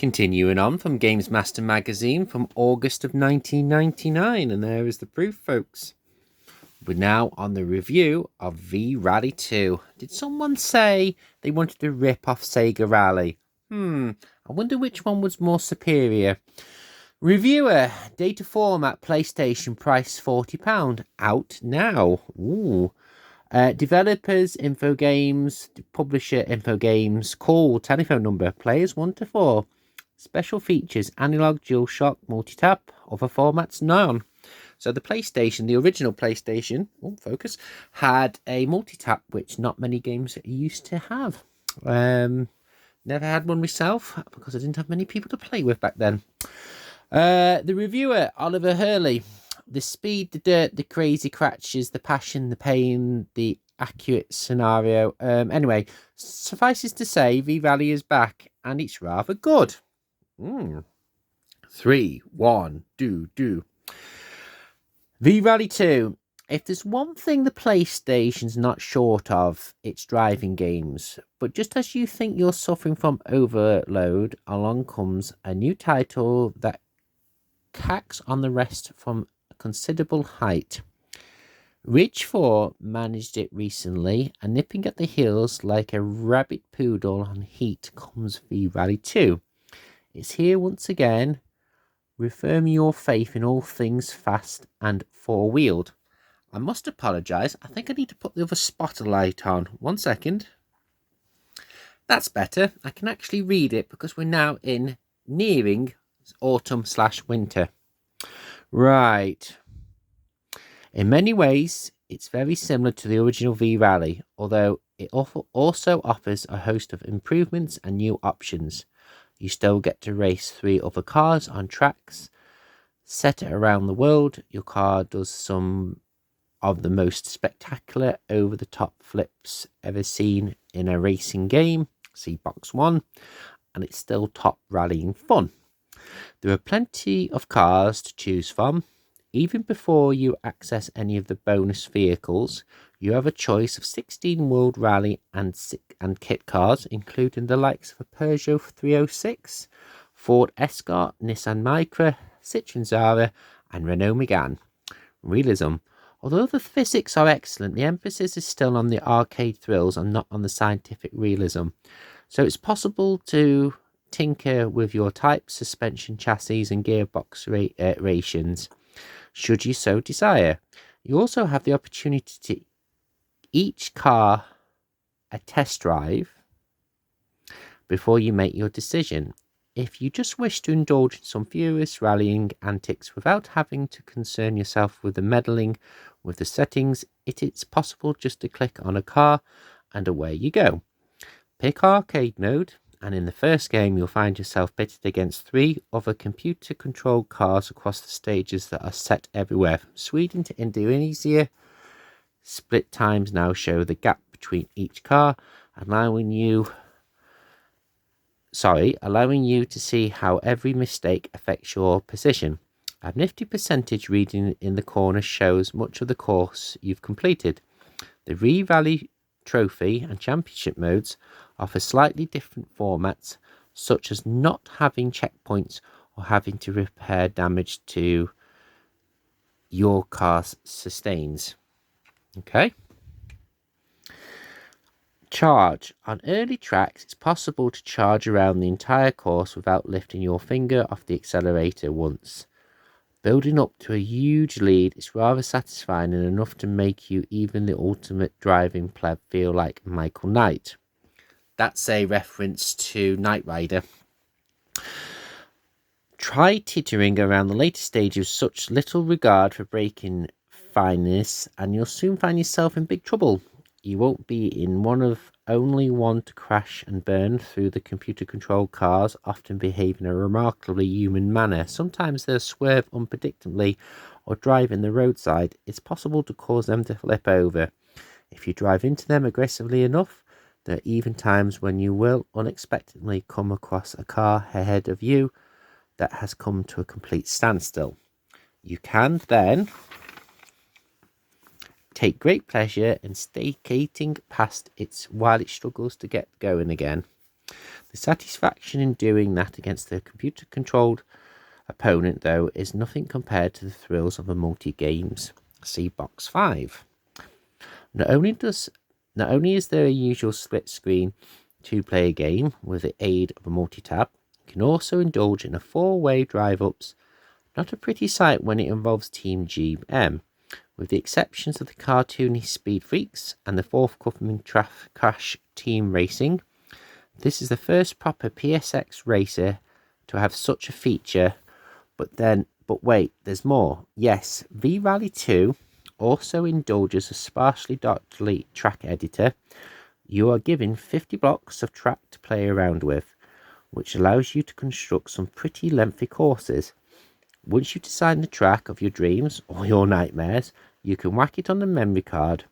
Continuing on from Gamesmaster magazine from August of 1999, and there is the proof, folks. We're now on the review of V-Rally 2. Did someone say they wanted to rip off Sega Rally? I wonder which one was more superior. Reviewer, data format, PlayStation, price £40, out now. Ooh. Developers, Infogames, publisher, Infogames, call, telephone number, players 1 to 4. Special features, analog, DualShock, multi-tap, other formats, none. So the PlayStation, the original PlayStation, had a multi-tap, which not many games used to have. Never had one myself, because I didn't have many people to play with back then. The reviewer, Oliver Hurley. The speed, the dirt, the crazy crashes, the passion, the pain, the accurate scenario. Anyway, suffices to say, V-Rally is back, and it's rather good. 3, 1, do. V-Rally 2. If there's one thing the PlayStation's not short of, it's driving games. But just as you think you're suffering from overload, along comes a new title that cacks on the rest from a considerable height. Ridge 4 managed it recently, and nipping at the heels like a rabid poodle on heat comes V-Rally 2. It's here once again. Reaffirm your faith in all things fast and four-wheeled. I must apologise. I think I need to put the other spotlight on. 1 second. That's better. I can actually read it because we're now nearing autumn/winter. Right. In many ways, it's very similar to the original V-Rally, although it also offers a host of improvements and new options. You still get to race 3 other cars on tracks set around the world. Your car does some of the most spectacular over-the-top flips ever seen in a racing game. See box 1. And it's still top rallying fun. There are plenty of cars to choose from. Even before you access any of the bonus vehicles, you have a choice of 16 World Rally and kit cars, including the likes of a Peugeot 306, Ford Escort, Nissan Micra, Citroen Zara, and Renault Megane. Realism. Although the physics are excellent, the emphasis is still on the arcade thrills and not on the scientific realism. So it's possible to tinker with your type, suspension, chassis, and gearbox rations, should you so desire. You also have the opportunity to each car a test drive before you make your decision. If you just wish to indulge in some furious rallying antics without having to concern yourself with the meddling with the settings, it's possible just to click on a car and away you go. Pick arcade mode, and in the first game you'll find yourself pitted against 3 other computer-controlled cars across the stages that are set everywhere from Sweden to Indonesia. Split times now show the gap between each car, allowing you to see how every mistake affects your position. A nifty percentage reading in the corner shows much of the course you've completed. The V-Rally Trophy and Championship modes offer slightly different formats, such as not having checkpoints or having to repair damage to your car sustains. Okay. Charge. On early tracks, it's possible to charge around the entire course without lifting your finger off the accelerator once. Building up to a huge lead is rather satisfying and enough to make you even the ultimate driving pleb feel like Michael Knight. That's a reference to Knight Rider. Try teetering around the later stages with such little regard for braking fineness, and you'll soon find yourself in big trouble. You won't be in only one to crash and burn through the computer-controlled cars, often behave in a remarkably human manner. Sometimes they'll swerve unpredictably or drive in the roadside. It's possible to cause them to flip over. If you drive into them aggressively enough, there are even times when you will unexpectedly come across a car ahead of you that has come to a complete standstill. You can then take great pleasure in skating past it while it struggles to get going again. The satisfaction in doing that against a computer-controlled opponent, though, is nothing compared to the thrills of a multi-games. See box 5. Not only is there a usual split-screen two-player game with the aid of a multi-tab, you can also indulge in a 4-way drive-ups. Not a pretty sight when it involves Team GM, with the exceptions of the cartoony Speed Freaks and the forthcoming Crash Team Racing. This is the first proper PSX racer to have such a feature, but wait, there's more. Yes, V-Rally 2 also indulges a sparsely delete track editor. You are given 50 blocks of track to play around with, which allows you to construct some pretty lengthy courses. Once you design the track of your dreams or your nightmares, you can whack it on the memory card.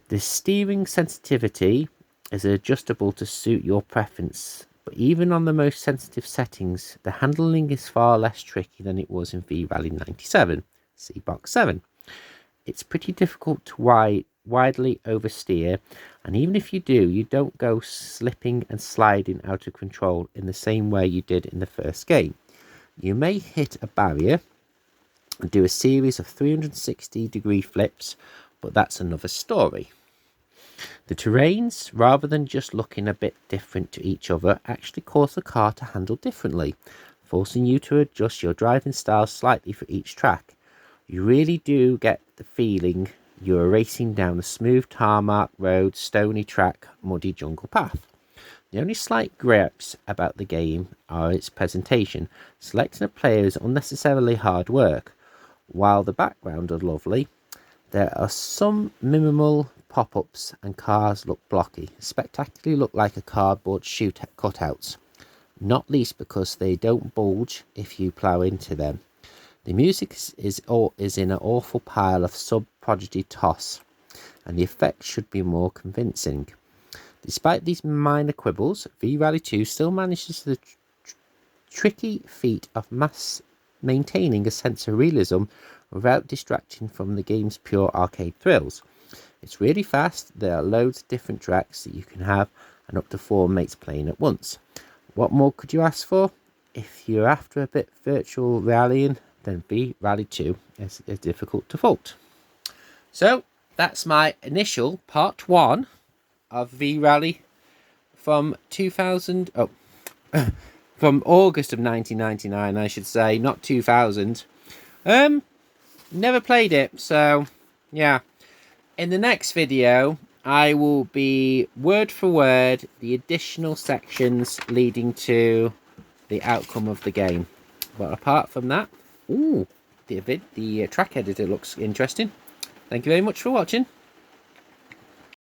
The steering sensitivity is adjustable to suit your preference, but even on the most sensitive settings, the handling is far less tricky than it was in V-Rally 97. See box 7. It's pretty difficult to widely oversteer, and even if you do, you don't go slipping and sliding out of control in the same way you did in the first game. You may hit a barrier and do a series of 360-degree flips, but that's another story. The terrains, rather than just looking a bit different to each other, actually cause the car to handle differently, forcing you to adjust your driving style slightly for each track. You really do get the feeling you are racing down a smooth tarmac road, stony track, muddy jungle path. The only slight gripes about the game are its presentation. Selecting a player is unnecessarily hard work. While the background are lovely, there are some minimal pop-ups and cars look blocky, spectacularly look like a cardboard shoot cutouts, not least because they don't bulge if you plough into them. The music is in an awful pile of sub-prodigy toss, and the effects should be more convincing. Despite these minor quibbles, V-Rally 2 still manages the tricky feat of maintaining a sense of realism without distracting from the game's pure arcade thrills. It's really fast, there are loads of different tracks that you can have, and up to 4 mates playing at once. What more could you ask for? If you're after a bit virtual rallying, then V-Rally 2 is difficult to fault. So, that's my initial part 1 of V-Rally from 2000... from August of 1999, I should say, not 2000. Never played it, so yeah. In the next video, I will be word for word the additional sections leading to the outcome of the game. But apart from that, the track editor looks interesting. Thank you very much for watching.